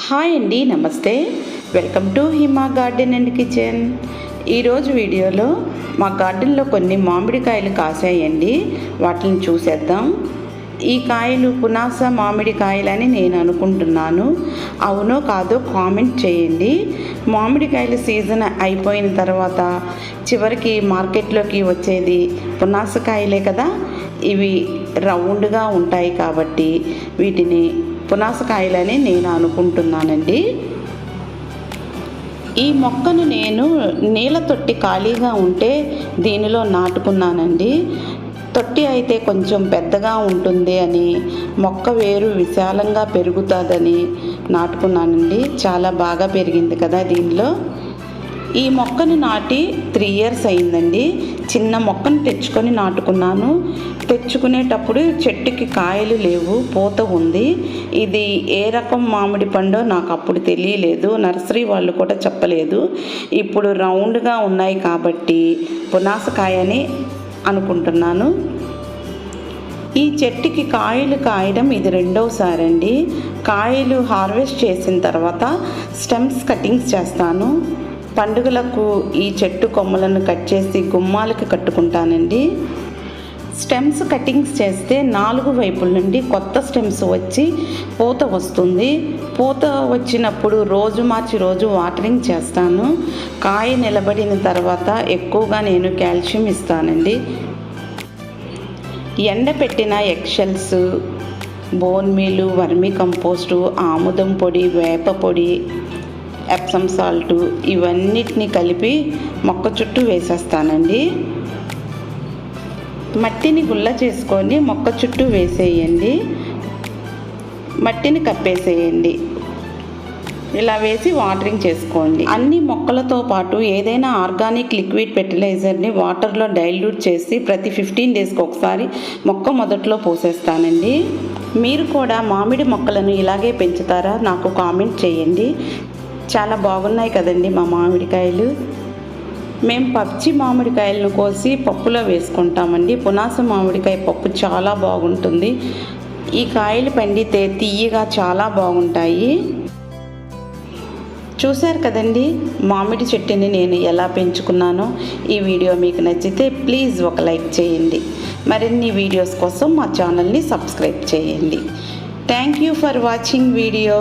Hi అండి, నమస్తే. Welcome to Hima garden and kitchen. ఈరోజు వీడియోలో మా గార్డెన్లో కొన్ని మామిడికాయలు కాసాయండి, వాటిని చూసేద్దాం. ఈ కాయలు పునాస మామిడికాయలని నేను అనుకుంటున్నాను. అవునో కాదో కామెంట్ చేయండి. మామిడికాయల సీజన్ అయిపోయిన తర్వాత చివరికి మార్కెట్లోకి వచ్చేది పునాసకాయలే కదా. ఇవి రౌండ్గా ఉంటాయి కాబట్టి వీటిని పునాసకాయలని నేను అనుకుంటున్నానండి. ఈ మొక్కను నేను నీళ్ళ తొట్టి ఖాళీగా ఉంటే దీనిలో నాటుకున్నానండి. తొట్టి అయితే కొంచెం పెద్దగా ఉంటుంది అని, మొక్క వేరు విశాలంగా పెరుగుతుందని నాటుకున్నానండి. చాలా బాగా పెరిగింది కదా దీనిలో. ఈ మొక్కను నాటి 3 years అయిందండి. చిన్న మొక్కను తెచ్చుకొని నాటుకున్నాను. తెచ్చుకునేటప్పుడు చెట్టుకి కాయలు లేవు, పూత ఉంది. ఇది ఏ రకం మామిడి పండో నాకు అప్పుడు తెలియలేదు, నర్సరీ వాళ్ళు కూడా చెప్పలేదు. ఇప్పుడు రౌండ్గా ఉన్నాయి కాబట్టి పునాసకాయని అనుకుంటున్నాను. ఈ చెట్టుకి కాయలు కాయడం ఇది 2వసారి అండి. కాయలు హార్వెస్ట్ చేసిన తర్వాత స్టెమ్స్ కటింగ్స్ చేస్తాను. పండుగలకు ఈ చెట్టు కొమ్మలను కట్ చేసి గుమ్మాలకి కట్టుకుంటానండి. స్టెమ్స్ కటింగ్స్ చేస్తే 4 వైపుల నుండి కొత్త స్టెమ్స్ వచ్చి పూత వస్తుంది. పూత వచ్చినప్పుడు రోజు మార్చి రోజు వాటరింగ్ చేస్తాను. కాయ నిలబడిన తర్వాత ఎక్కువగా నేను కాల్షియం ఇస్తానండి. ఎండపెట్టిన eggshells, bone meals, vermicompost, ఆముదం పొడి, వేప పొడి, ఎప్సమ్ సాల్ట్ ఇవన్నిటిని కలిపి మొక్క చుట్టూ వేసేస్తానండి. మట్టిని గుల్ల చేసుకొని మొక్క చుట్టూ వేసేయండి. మట్టిని కప్పేసేయండి. ఇలా వేసి వాటరింగ్ చేసుకోండి. అన్ని మొక్కలతో పాటు ఏదైనా ఆర్గానిక్ లిక్విడ్ ఫెర్టిలైజర్ని వాటర్లో డైల్యూట్ చేసి ప్రతి 15 daysకి ఒకసారి మొక్క మొదట్లో పోసేస్తానండి. మీరు కూడా మామిడి మొక్కలను ఇలాగే పెంచుతారా? నాకు కామెంట్ చేయండి. చాలా బాగున్నాయి కదండి మా మామిడికాయలు. మేము పచ్చి మామిడికాయలను కోసి పప్పులో వేసుకుంటామండి. పునాస మామిడికాయ పప్పు చాలా బాగుంటుంది. ఈ కాయలు పండితే తీయగా చాలా బాగుంటాయి. చూశారు కదండి మామిడి చెట్టుని నేను ఎలా పెంచుకున్నానో. ఈ వీడియో మీకు నచ్చితే ప్లీజ్ ఒక లైక్ చేయండి. మరిన్ని వీడియోస్ కోసం మా ఛానల్ని సబ్స్క్రైబ్ చేయండి. Thank you for watching video.